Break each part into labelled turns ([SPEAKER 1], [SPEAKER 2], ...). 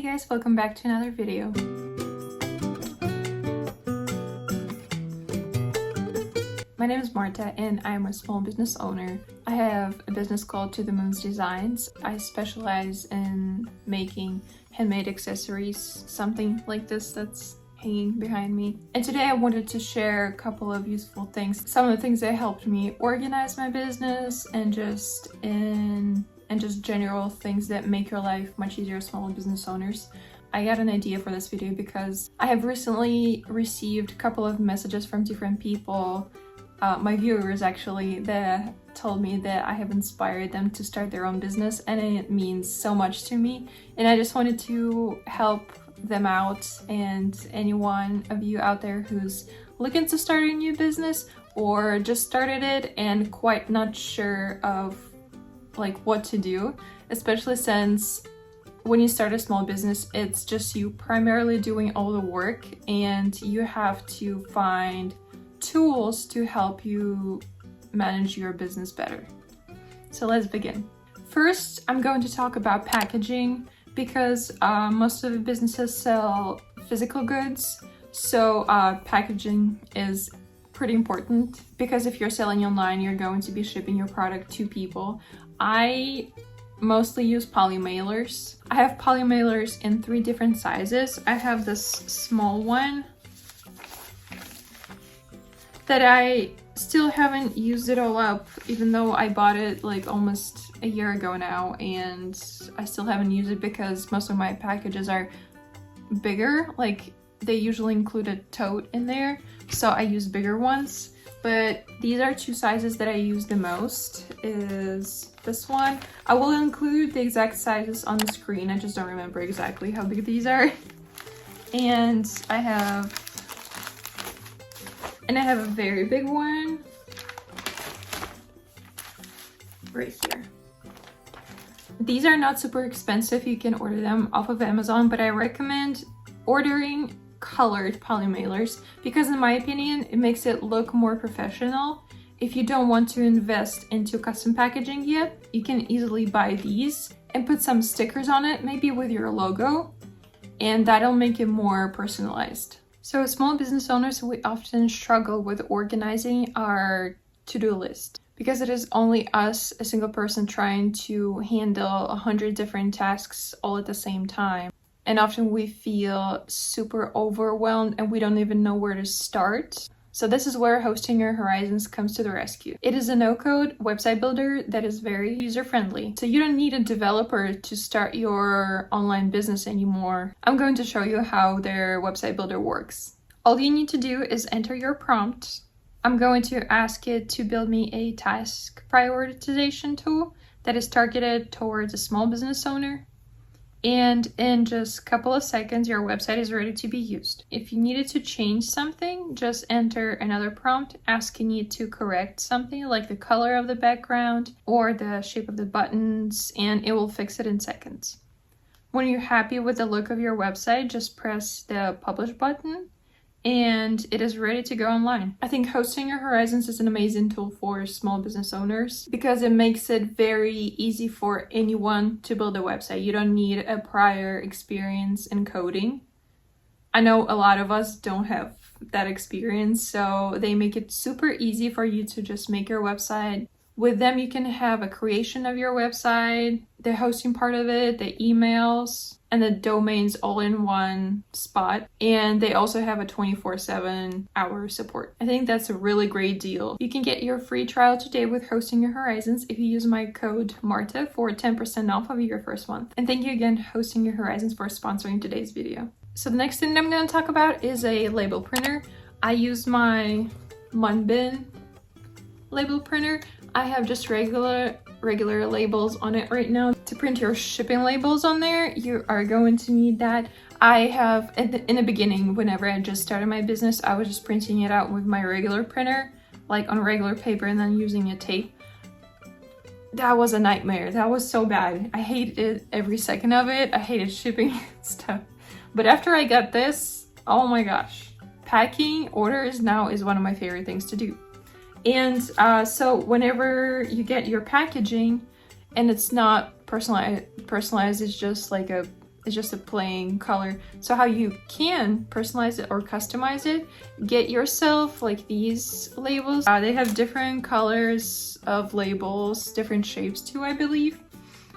[SPEAKER 1] Hey guys, welcome back to another video. My name is Marta and I'm a small business owner. I have a business called To The Moon's Designs. I specialize in making handmade accessories, something like this that's hanging behind me. And today I wanted to share a couple of useful things. Some of the things that helped me organize my business and just general things that make your life much easier as small business owners. I got an idea for this video because I have recently received a couple of messages from different people, my viewers actually, that told me that I have inspired them to start their own business, and it means so much to me. And I just wanted to help them out, and anyone of you out there who's looking to start a new business or just started it and quite not sure of like what to do, especially since when you start a small business, it's just you primarily doing all the work and you have to find tools to help you manage your business better. So let's begin. First, I'm going to talk about packaging because most of the businesses sell physical goods. So packaging is pretty important because if you're selling online, you're going to be shipping your product to people. I mostly use poly mailers. I have poly mailers in 3 different sizes. I have this small one that I still haven't used it all up, even though I bought it like almost a year ago now, and I still haven't used it because most of my packages are bigger. Like they usually include a tote in there, so I use bigger ones. But these are 2 sizes that I use the most, is this one. I will include the exact sizes on the screen, I just don't remember exactly how big these are. And I have a very big one right here. These are not super expensive, you can order them off of Amazon, but I recommend ordering colored poly mailers because in my opinion it makes it look more professional. If you don't want to invest into custom packaging yet, you can easily buy these and put some stickers on it, maybe with your logo, and that'll make it more personalized. So as small business owners, we often struggle with organizing our to-do list because it is only us, a single person, trying to handle 100 different tasks all at the same time. And often we feel super overwhelmed and we don't even know where to start. So this is where Hosting Your Horizons comes to the rescue. It is a no-code website builder that is very user-friendly. So you don't need a developer to start your online business anymore. I'm going to show you how their website builder works. All you need to do is enter your prompt. I'm going to ask it to build me a task prioritization tool that is targeted towards a small business owner. And in just a couple of seconds, your website is ready to be used. If you needed to change something, just enter another prompt asking you to correct something like the color of the background or the shape of the buttons, and it will fix it in seconds. When you're happy with the look of your website, just press the publish button and it is ready to go online. I think Hosting Your Horizons is an amazing tool for small business owners because it makes it very easy for anyone to build a website. You don't need a prior experience in coding. I know a lot of us don't have that experience, so they make it super easy for you to just make your website. With them, you can have a creation of your website, the hosting part of it, the emails, and the domains all in one spot. And they also have a 24/7 hour support. I think that's a really great deal. You can get your free trial today with Hosting Your Horizons if you use my code MARTA for 10% off of your first month. And thank you again, Hosting Your Horizons, for sponsoring today's video. So the next thing I'm going to talk about is a label printer. I use my Munbin label printer. I have just regular labels on it right now. To print your shipping labels on there, you are going to need that. I have, in the beginning, whenever I just started my business, I was just printing it out with my regular printer, like on regular paper, and then using a tape. That was a nightmare. That was so bad. I hated every second of it. I hated shipping stuff. But after I got this, oh my gosh. Packing orders now is one of my favorite things to do. And so whenever you get your packaging and it's not personalized, it's just like a it's just a plain color. So how you can personalize it or customize it, get yourself like these labels. They have different colors of labels, different shapes too, I believe.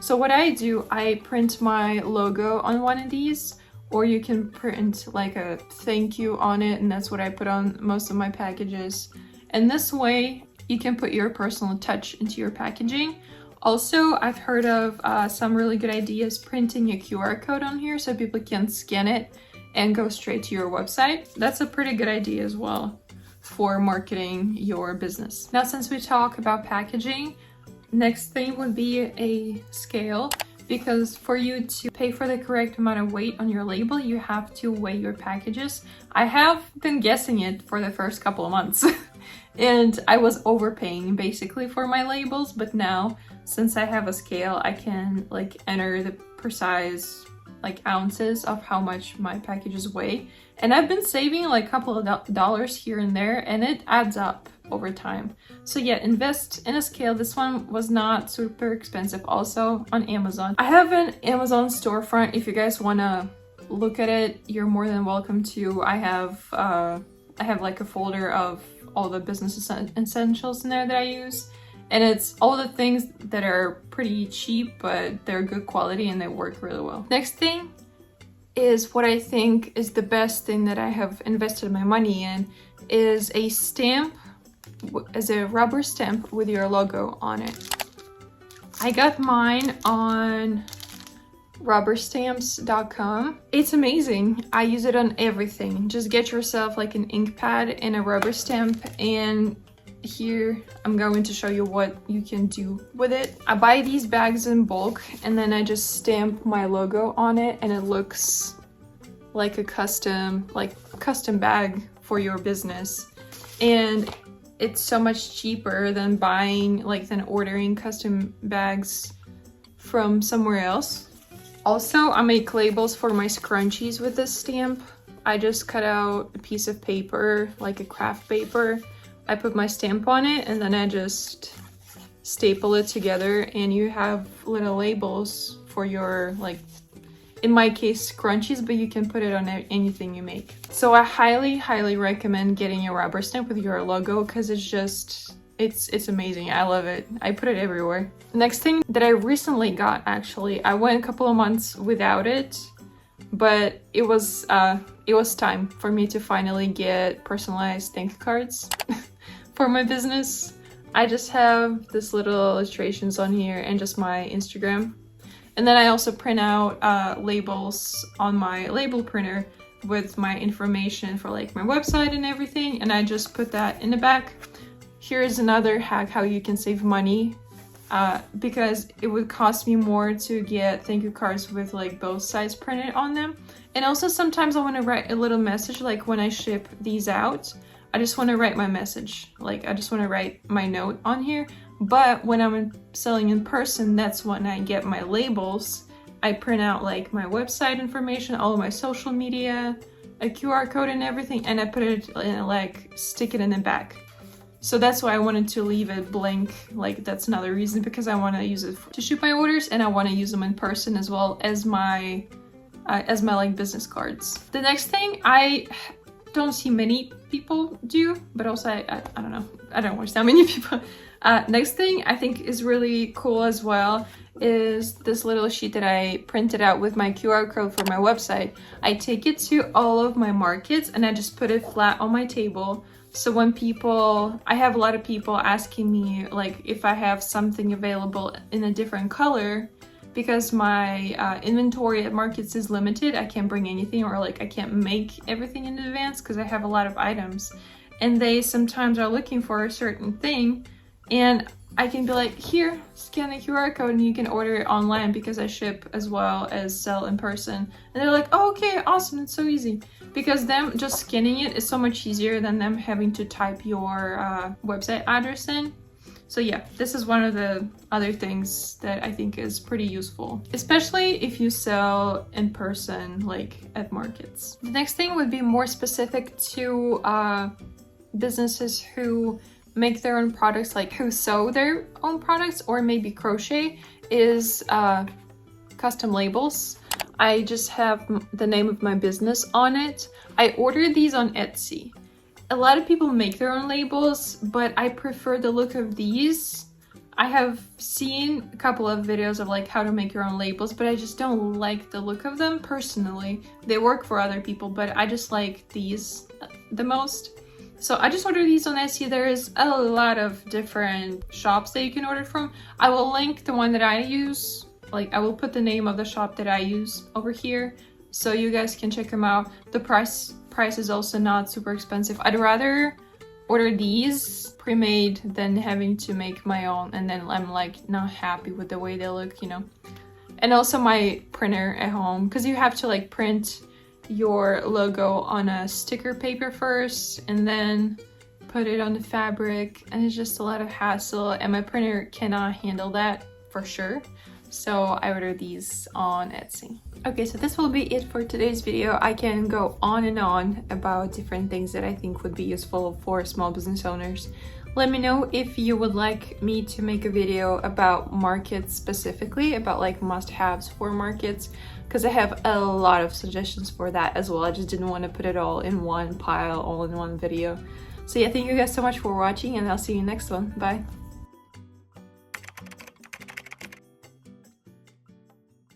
[SPEAKER 1] So what I do, I print my logo on one of these, or you can print like a thank you on it, and that's what I put on most of my packages. And this way you can put your personal touch into your packaging. Also, I've heard of some really good ideas printing a QR code on here so people can scan it and go straight to your website. That's a pretty good idea as well for marketing your business. Now, since we talk about packaging, next thing would be a scale, because for you to pay for the correct amount of weight on your label, you have to weigh your packages. I have been guessing it for the first couple of months and I was overpaying basically for my labels, but now since I have a scale, I can like enter the precise like ounces of how much my packages weigh. And I've been saving like a couple of dollars here and there, and it adds up over time. So yeah, invest in a scale. This one was not super expensive, also on Amazon. I have an Amazon storefront. If you guys want to look at it, you're more than welcome to. I have like a folder of all the business essentials in there that I use. And it's all the things that are pretty cheap, but they're good quality and they work really well. Next thing is what I think is the best thing that I have invested my money in, is a stamp, as a rubber stamp with your logo on it. I got mine on rubberstamps.com. It's amazing. I use it on everything. Just get yourself like an ink pad and a rubber stamp, and here I'm going to show you what you can do with it. I buy these bags in bulk and then I just stamp my logo on it, and it looks like a custom bag for your business. And it's so much cheaper than ordering custom bags from somewhere else. Also, I make labels for my scrunchies with this stamp. I just cut out a piece of paper, like a craft paper. I put my stamp on it and then I just staple it together, and you have little labels for your, like, in my case, scrunchies, but you can put it on anything you make. So I highly recommend getting a rubber stamp with your logo, because it's amazing. I love it. I put it everywhere. Next thing that I recently got, actually, I went a couple of months without it, but it was time for me to finally get personalized thank you cards for my business. I just have this little illustrations on here and just my Instagram. And then I also print out labels on my label printer with my information for like my website and everything, and I just put that in the back. Here's another hack how you can save money, because it would cost me more to get thank you cards with like both sides printed on them. And also sometimes I want to write a little message, like when I ship these out, I just want to write my message, like I just want to write my note on here. But when I'm selling in person, that's when I get my labels. I print out like my website information, all of my social media, a QR code and everything, and I put it in, like, stick it in the back. So that's why I wanted to leave it blank. Like, that's another reason, because I want to use it to ship my orders, and I want to use them in person as well as my like business cards. The next thing I don't see many people do, but also I don't know, I don't watch that many people. Next thing I think is really cool as well is this little sheet that I printed out with my QR code for my website. I take it to all of my markets and I just put it flat on my table. So when I have a lot of people asking me like if I have something available in a different color, because my inventory at markets is limited. I can't bring anything, or like I can't make everything in advance because I have a lot of items, and they sometimes are looking for a certain thing, and I can be like, here, scan the QR code and you can order it online, because I ship as well as sell in person. And they're like, oh, okay, awesome, it's so easy. Because them just scanning it is so much easier than them having to type your website address in. So yeah, this is one of the other things that I think is pretty useful, especially if you sell in person, like at markets. The next thing would be more specific to businesses who make their own products, like who sew their own products or maybe crochet, is custom labels. I just have the name of my business on it. I ordered these on Etsy. A lot of people make their own labels, but I prefer the look of these. I have seen a couple of videos of like how to make your own labels, but I just don't like the look of them personally. They work for other people, but I just like these the most. So I just ordered these on Etsy. There's a lot of different shops that you can order from. I will link the one that I use. Like I will put the name of the shop that I use over here so you guys can check them out. The price is also not super expensive. I'd rather order these pre-made than having to make my own and then I'm like not happy with the way they look, you know. And also my printer at home, because you have to like print your logo on a sticker paper first and then put it on the fabric, and it's just a lot of hassle and my printer cannot handle that for sure. So I ordered these on Etsy. Okay, so this will be it for today's video. I can go on and on about different things that I think would be useful for small business owners. Let me know if you would like me to make a video about markets specifically, about like must-haves for markets, because I have a lot of suggestions for that as well. I just didn't want to put it all in one pile, all in one video. So yeah, thank you guys so much for watching and I'll see you next one. Bye.